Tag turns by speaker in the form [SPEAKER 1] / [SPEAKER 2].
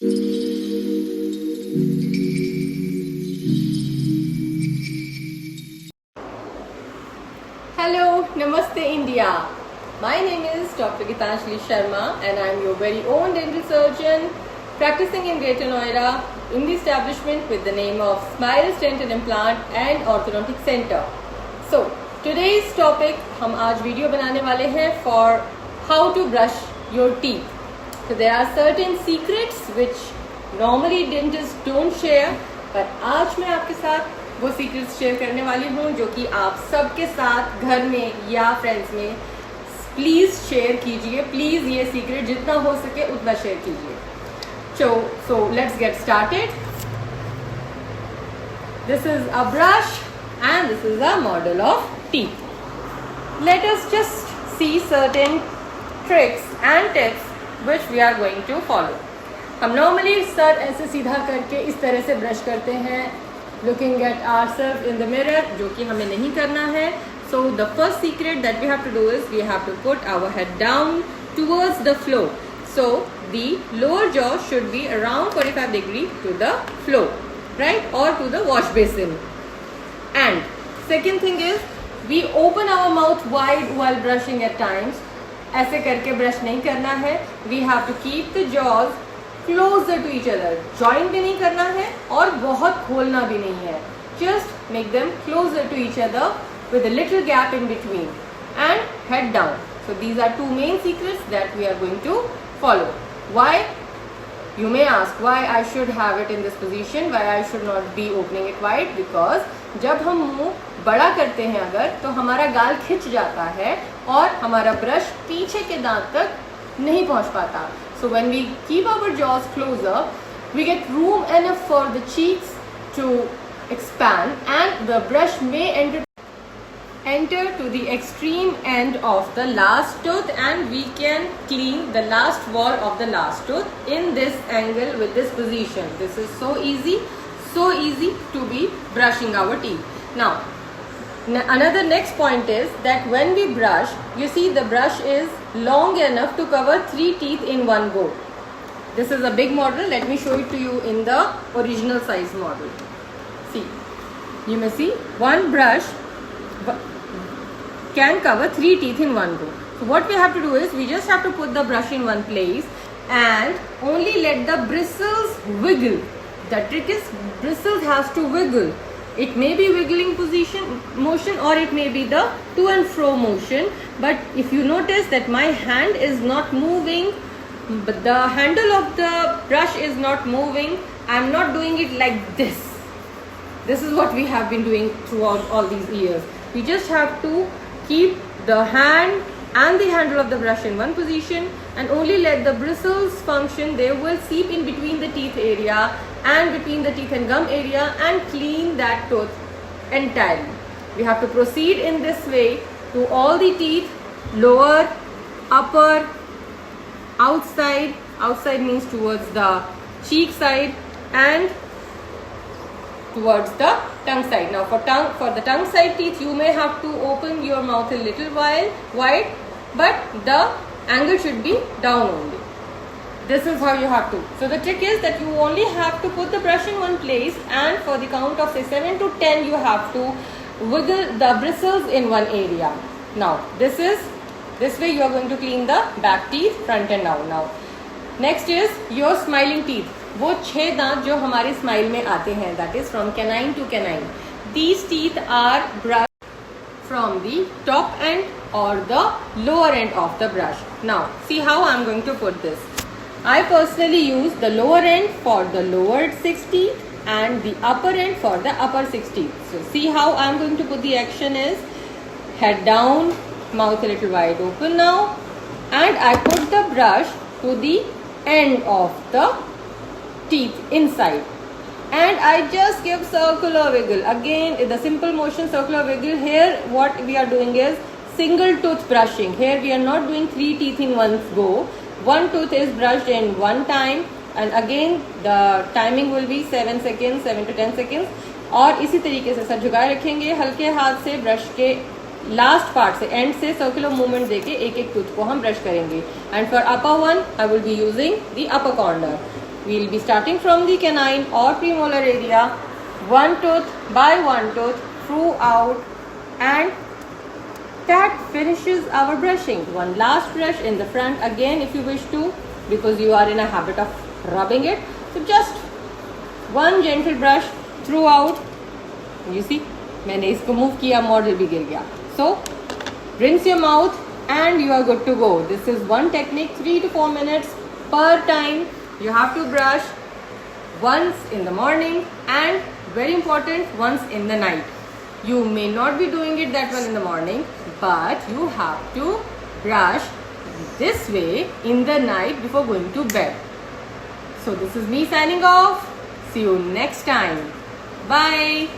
[SPEAKER 1] Hello, Namaste India. My name is Dr. Gitanjali Sharma and I am your very own dental surgeon practicing in Greater Noida in the establishment with the name of Smiles Dental Implant and Orthodontic Center. So, today's topic हम आज video बनाने वाले हैं for how to brush your teeth. So there are certain secrets which normally dentists don't share, but आज मैं आपके साथ वो सीक्रेट्स शेयर करने वाली हूँ जो कि आप सबके साथ घर में या फ्रेंड्स में प्लीज़ शेयर कीजिए. प्लीज़ ये सीक्रेट जितना हो सके उतना शेयर कीजिए. So let's get started. This is a brush and this is a model of teeth. Let us just see certain tricks and tips which we are going to follow. हम normally sir ऐसे सीधा करके इस तरह से brush करते हैं, looking at ourselves in the mirror, जो कि हमें नहीं करना है. So the first secret that we have to do is we have to put our head down towards the floor. So the lower jaw should be around 45 degrees to the floor, right, or to the wash basin. And second thing is we open our mouth wide while brushing at times. ऐसे करके brush नहीं करना है. We have to keep the jaws closer to each other. Join भी नहीं करना है और बहुत खोलना भी नहीं है. Just make them closer to each other with a little gap in between and head down. So these are two main secrets that we are going to follow. Why? You may ask why I should have it in this position, why I should not be opening it wide. Because जब हम मुंह बड़ा करते हैं अगर तो हमारा गाल खिंच जाता है और हमारा ब्रश पीछे के दांत तक नहीं पहुंच पाता. So when we keep our jaws closer, we get room enough for the cheeks to expand and the brush may enter to the extreme end of the last tooth and we can clean the last wall of the last tooth in this angle with this position. This is so easy to be brushing our teeth. Now, another next point is that when we brush, you see the brush is long enough to cover 3 teeth in one go. This is a big model. Let me show it to you in the original size model. See, you may see one brush can cover 3 teeth in one go. So what we have to do is we just have to put the brush in one place and only let the bristles wiggle. The trick is bristles has to wiggle. It may be wiggling motion or it may be the to and fro motion. But if you notice that my hand is not moving, but the handle of the brush is not moving, I am not doing it like this. This is what we have been doing throughout all these years. We just have to keep the hand and the handle of the brush in one position and only let the bristles function. They will seep in between the teeth area and between the teeth and gum area and clean that tooth entirely. We have to proceed in this way to all the teeth, lower, upper, outside. Outside means towards the cheek side and towards the tongue side. Now for the tongue side teeth, you may have to open your mouth a little wide, but the angle should be down only. This is how you have to. So the trick is that you only have to put the brush in one place and for the count of say 7 to 10 you have to wiggle the bristles in one area. Now this way you are going to clean the back teeth, front and down. Now next is your smiling teeth. वो 6 दांत जो हमारे smile में आते हैं, that is from canine to canine. These teeth are brushed from the top end or the lower end of the brush. Now see how I am going to put this. I personally use the lower end for the lower 6 teeth and the upper end for the upper 6 teeth. So see how I am going to put the action is head down, mouth a little wide open now, and I put the brush to the end of the teeth inside and I just give circular wiggle. Again the simple motion circular wiggle. Here what we are doing is single tooth brushing. Here we are not doing 3 teeth in one go. One tooth is brushed in one time and again the timing will be 7 seconds, 7 to 10 seconds. और इसी तरीके से sir झुकाए रखेंगे, हल्के हाथ से brush के लास्ट पार्ट से एंड से सर्कुलर मूवमेंट देके एक एक टूथ को हम ब्रश करेंगे. And for upper one I will be using the upper corner. We'll be starting from the canine or premolar area, one tooth by one tooth throughout, and that finishes our brushing. One last brush in the front again if you wish to, because you are in a habit of rubbing it. So just one gentle brush throughout. You see, मैंने इसको move किया, model भी गिर गया. So rinse your mouth and you are good to go. This is one technique, 3 to 4 minutes per time. You have to brush once in the morning and very important, once in the night. You may not be doing it that one in the morning, but you have to brush this way in the night before going to bed. So this is me signing off. See you next time. Bye.